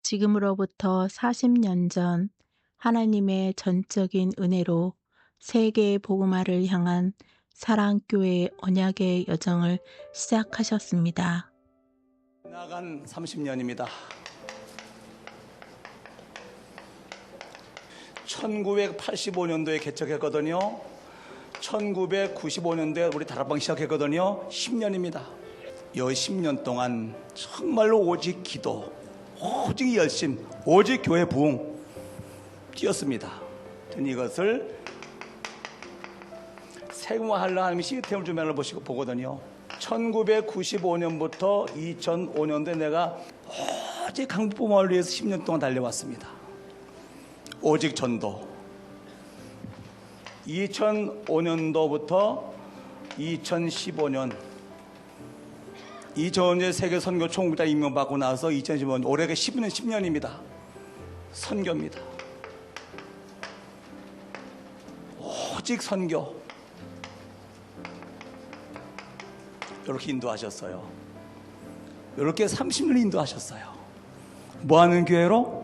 지금으로부터 40년 전 하나님의 전적인 은혜로 세계의 복음화를 향한 사랑교회의 언약의 여정을 시작하셨습니다. 나간 30년입니다. 1985년도에 개척했거든요. 1995년도에 우리 다락방 시작했거든요. 10년입니다. 이 10년 동안 정말로 오직 기도, 오직 열심, 오직 교회 부흥 뛰었습니다. 이것을 세금화하려 하나님이 시스템을 주면을 보거든요. 1995년부터 2005년도에 내가 오직 강북부모를 위해서 10년 동안 달려왔습니다. 오직 전도. 2005년도부터 2015년 2005년 세계 선교 총국장 임명받고 나서 2015년 올해가 10년입니다. 선교입니다. 오직 선교. 이렇게 인도하셨어요. 이렇게 30년 인도하셨어요. 뭐 하는 교회로?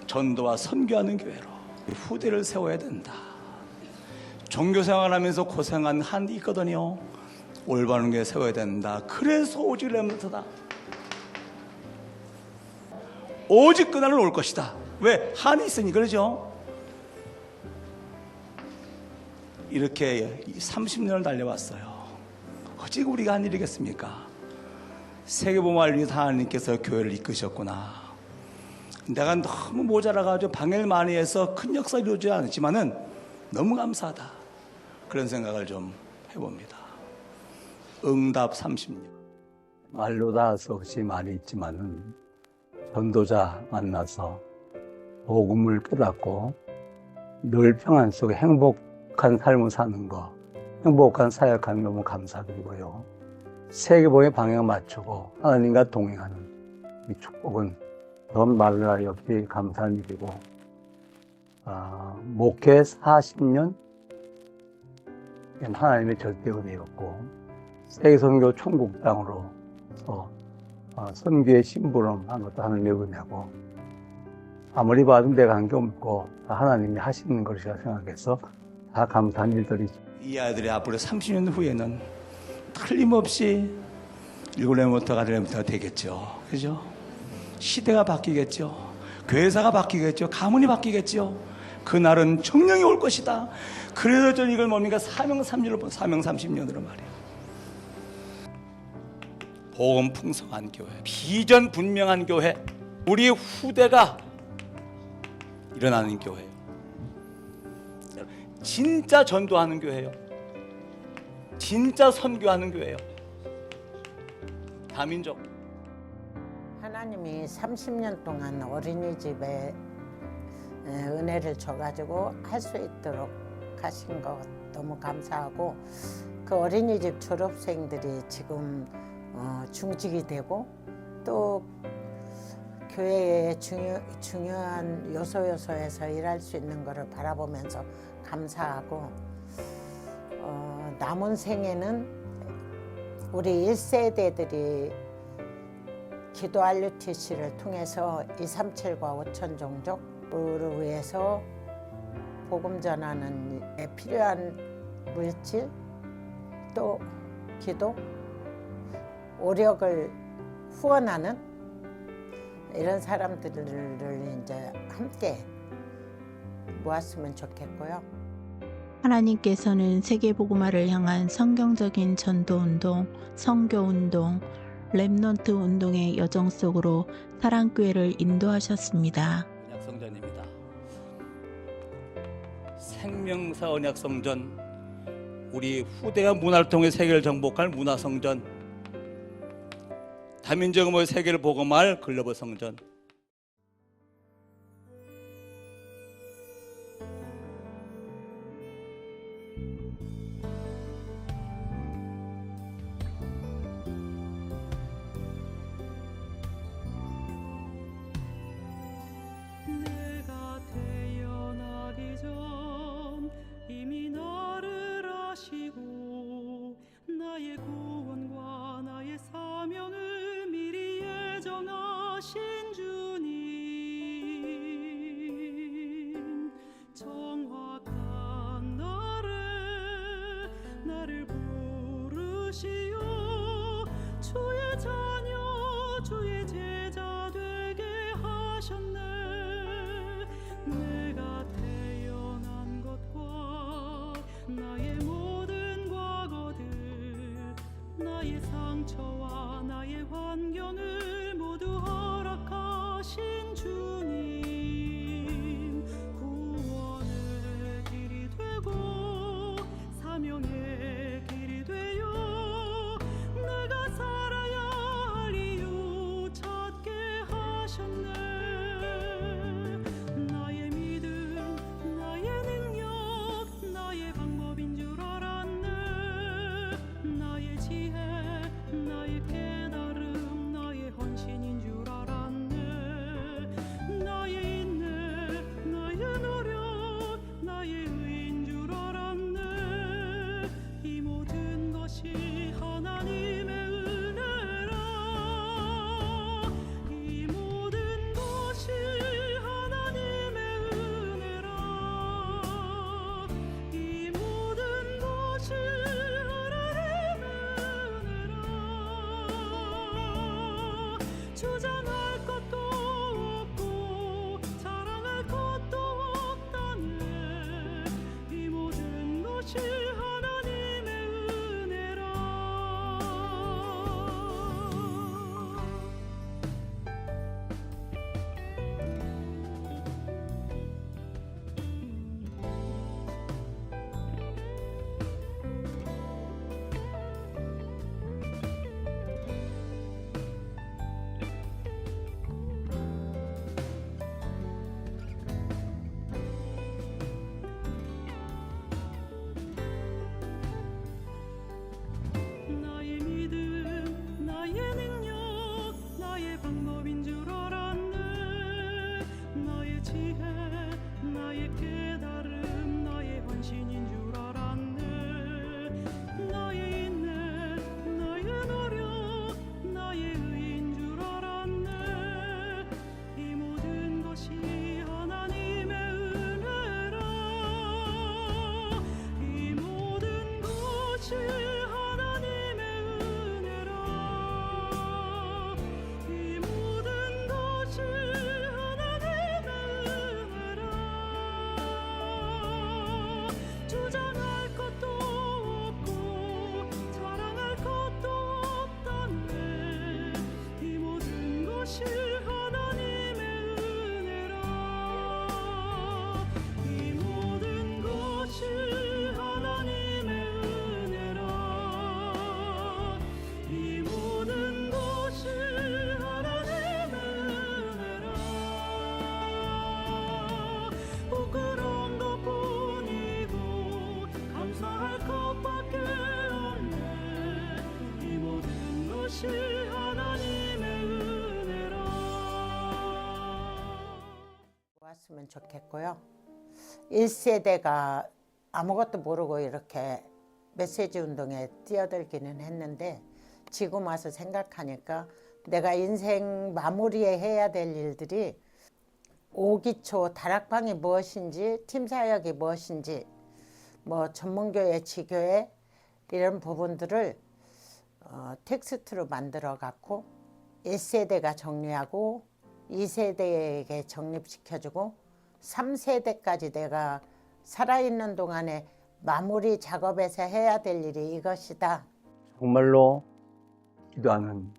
전도와 선교하는 교회로. 후대를 세워야 된다. 종교생활하면서 고생한 한이 있거든요. 올바른 게 세워야 된다. 그래서 오직 렘넌트다. 오직 그날은 올 것이다. 왜? 한이 있으니 그러죠. 이렇게 30년을 달려왔어요. 오직 우리가 한 일이겠습니까? 세계복음화를 위해서 하나님께서 교회를 이끄셨구나. 내가 너무 모자라가지고 방해를 많이 해서 큰 역사를 이루지 않았지만은 너무 감사하다. 그런 생각을 좀 해봅니다. 응답 30년. 말로 다 할 수 없이 많이 있지만은 전도자 만나서 복음을 깨닫고 늘 평안 속에 행복한 삶을 사는 거, 행복한 사역하는 너무 감사드리고요. 세계복음의 방향 맞추고 하나님과 동행하는 이 축복은 전 말로 할 없이 감사한 일이고, 목회 40년 하나님의 절대 은혜였고, 세계선교 총국장으로 선교의 심부름 한 것도 하나님의 은혜고, 아무리 봐도 내가 한 게 없고 하나님이 하시는 것이라 생각해서 다 감사한 일들이죠. 이 아이들이 앞으로 30년 후에는 틀림없이 일곱레모터가 되겠죠. 그죠? 시대가 바뀌겠죠. 교회사가 바뀌겠죠. 가문이 바뀌겠죠. 그날은 정령이 올 것이다. 그래서 저는 이걸 뭡니까? 사명 30년으로 말이에요. 복음 풍성한 교회, 비전 분명한 교회, 우리 후대가 일어나는 교회예요. 진짜 전도하는 교회예요. 진짜 선교하는 교회예요. 다민족. 하나님이 30년 동안 어린이집에 은혜를 줘가지고 할 수 있도록 하신 것 너무 감사하고, 그 어린이집 졸업생들이 지금 중직이 되고 또 교회의 중요한 요소에서 일할 수 있는 것을 바라보면서 감사하고, 남은 생에는 우리 1세대들이 기도 RUTC를 통해서 237과 5천 종족을 위해서 복음 전하는 데 필요한 물질, 또 기도, 오력을 후원하는 이런 사람들을 이제 함께 모았으면 좋겠고요. 하나님께서는 세계복음화를 향한 성경적인 전도운동, 선교운동, 렘넌트 운동의 여정 속으로 사랑교회를 인도하셨습니다. 언약성전입니다. 생명사 언약성전, 우리 후대와 문화를 통해 세계를 정복할 문화성전, 다민족의 세계를 복음할 글로벌 성전. 내가 태어나기 전 이미 나를 아시고 나의 구원과 나의 사명을 미리 예정하신 주님, 자녀 주의 제자 되게 하셨네. 내가 태어난 것과 나의 모든 과거들, 나의 상처와 나의 환경을 모두 허락하신 주님, 구원의 길이 되고 사명의 길이 되어 내가 살아야 할 이유 찾게 하셨네. 나의 믿음, 나의 능력, 나의 방법인 줄 알았네. 나의 지혜, 나의 깨달음, 나의 헌신인 줄 알았네. 나의 인내, 나의 노력, 나의 의인 줄 알았네. 이 모든 것이 하나님의 은혜라. 이 모든 것이 하나님의 은혜라. 이 모든 것이 하나님의 은혜라. 주장할 것도 없고 자랑할 것도 없다네. 이 모든 것이 하나님의 은혜라. 나의 믿음, 나의 능력, 나의 방법인 줄 알았네. 나의 지혜, 나의 깨달음, 나의 헌신인 줄 알았네. 나의 인내, 나의 노력, 나의 의인 줄 알았네. 이 모든 것이 하나님의 은혜라. 이 모든 것이 하나님의 은혜라. 이 모든 것이 하나님의 은혜라. 주장할 것도 없고 자랑할 것도 없다네. 이 모든 것이 하나님의 은혜라. 이 모든 것이 하나님의 은혜라. 이 모든 것이 하나님의 은혜라. 부끄러운 것뿐이고 감사할 것밖에 없네. 이 모든 것이 하나님의 은혜라. 왔으면 좋겠고요. 1세대가 아무것도 모르고 이렇게 메시지 운동에 뛰어들기는 했는데 지금 와서 생각하니까 내가 인생 마무리에 해야 될 일들이 오기초 다락방이 무엇인지 팀사역이 무엇인지 뭐 전문교회 지교회 이런 부분들을 텍스트로 만들어 갖고 1세대가 정리하고 2세대에게 정립시켜주고 3세대까지 내가 살아있는 동안에 마무리 작업에서 해야 될 일이 이것이다. 정말로 기도하는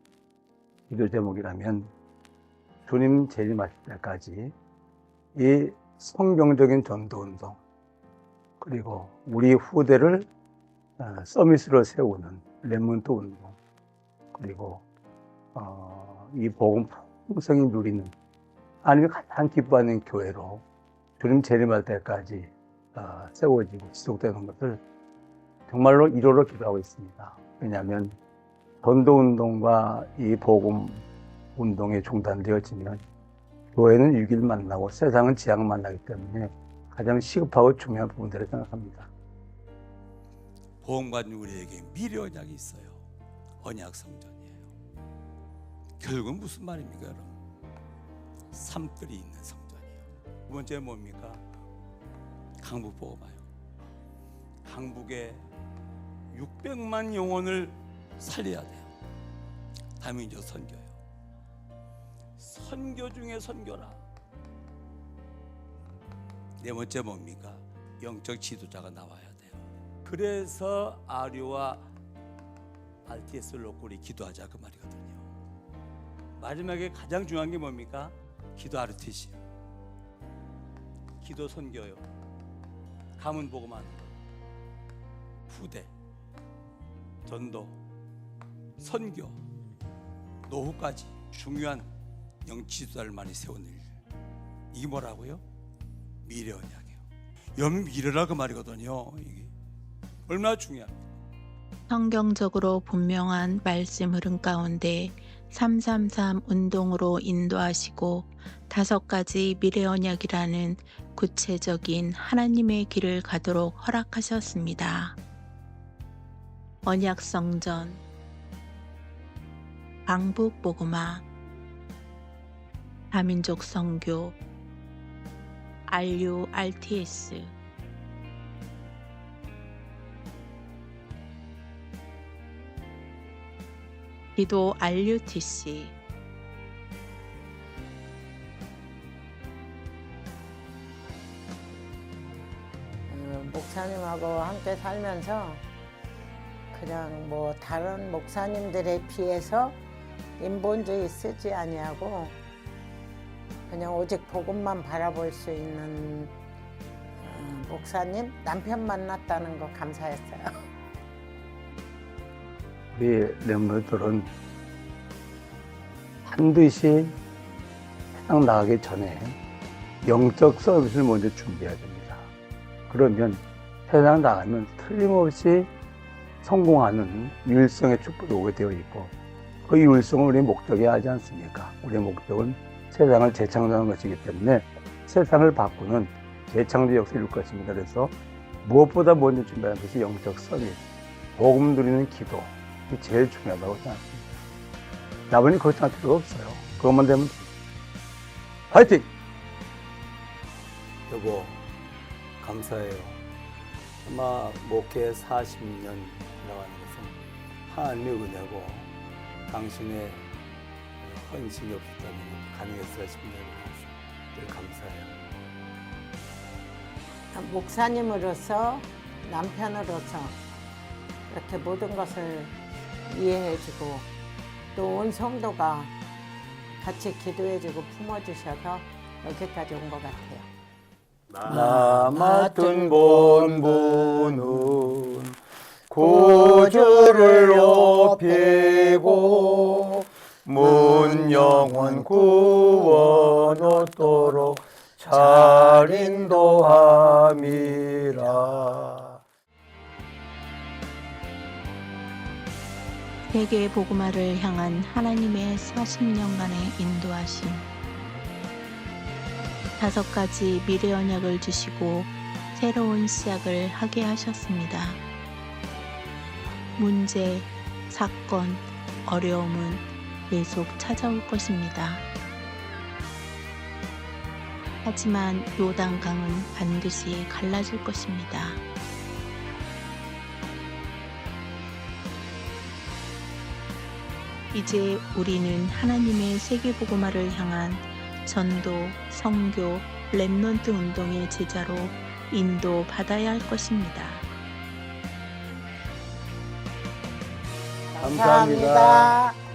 기도 제목이라면 주님 재림하실 때까지 이 성경적인 전도운동 그리고 우리 후대를 서밋으로 세우는 렘넌트 운동 그리고 이 복음 풍성히 누리는 하나님이 가장 기뻐하는 교회로 주님 재림할 때까지 세워지고 지속되는 것을 정말로 1호로 기도하고 있습니다. 왜냐하면 전도운동과 이 복음 운동이 중단되어지면 교회는 위기를 만나고 세상은 재앙을 만나기 때문에 가장 시급하고 중요한 부분들을 생각합니다. 보험관 우리에게 미래 언약이 있어요. 언약 성전이에요. 결국은 무슨 말입니까, 여러분? 삶들이 있는 성전이에요. 두 번째 뭡니까? 강북 보고 봐요. 강북에 600만 영혼을 살려야 돼요. 다민족 선교요. 선교 중에 선교라. 네 번째 뭡니까? 영적 지도자가 나와야 돼요. 그래서 아류와 RTS를 놓고 우리 기도하자 그 말이거든요. 마지막에 가장 중요한 게 뭡니까? 기도 RTC, 기도 선교요. 가문 보고만 후대, 전도, 선교, 노후까지 중요한 영지도자를 많이 세운 일. 이게 뭐라고요? 미래 언약이에요. 미래라 그 말이거든요. 이게 얼마나 중요합니까? 성경적으로 분명한 말씀 흐름 가운데 333 운동으로 인도하시고 5가지 미래 언약이라는 구체적인 하나님의 길을 가도록 허락하셨습니다. 언약 성전, 방북 복음화, 다민족 선교, RURTS, 기도 RUTC, 목사님하고 함께 살면서 그냥 뭐 다른 목사님들에 비해서 인본주의 쓰지 아니하고 그냥 오직 복음만 바라볼 수 있는 목사님, 남편 만났다는 거 감사했어요. 우리 렘너들은 반드시 세상 나가기 전에 영적 서비스를 먼저 준비해야 됩니다. 그러면 세상 나가면 틀림없이 성공하는 유일성의 축복이 오게 되어 있고 그 유일성은 우리의 목적이 하지 않습니까? 우리의 목적은 세상을 재창조하는 것이기 때문에 세상을 바꾸는 재창조 역사를 이룰 것입니다. 그래서 무엇보다 먼저 준비하는 것이 영적 서비스, 복음 누리는 기도, 이게 제일 중요하다고 생각합니다. 나머지 걱정할 필요가 없어요. 그것만 되면 됩니다. 화이팅! 여보, 감사해요. 아마 목회 40년이라고 하는 것은 하나님의 은혜고 당신의 헌신이 없었다면 가능했을까 싶네요. 늘 감사해요. 목사님으로서, 남편으로서 이렇게 모든 것을 이해해주고 또 온 성도가 같이 기도해주고 품어주셔서 여기까지 온 것 같아요. 나 맡은 본분은 구주를 높이고 문 영혼 구원 얻도록 잘 인도함이라. 세계 복음화를 향한 하나님의 40년간의 인도하심, 5가지 미래 언약을 주시고 새로운 시작을 하게 하셨습니다. 문제, 사건, 어려움은 계속 찾아올 것입니다. 하지만 요단강은 반드시 갈라질 것입니다. 이제 우리는 하나님의 세계복음화를 향한 전도, 선교, 렘넌트 운동의 제자로 인도받아야 할 것입니다. 감사합니다.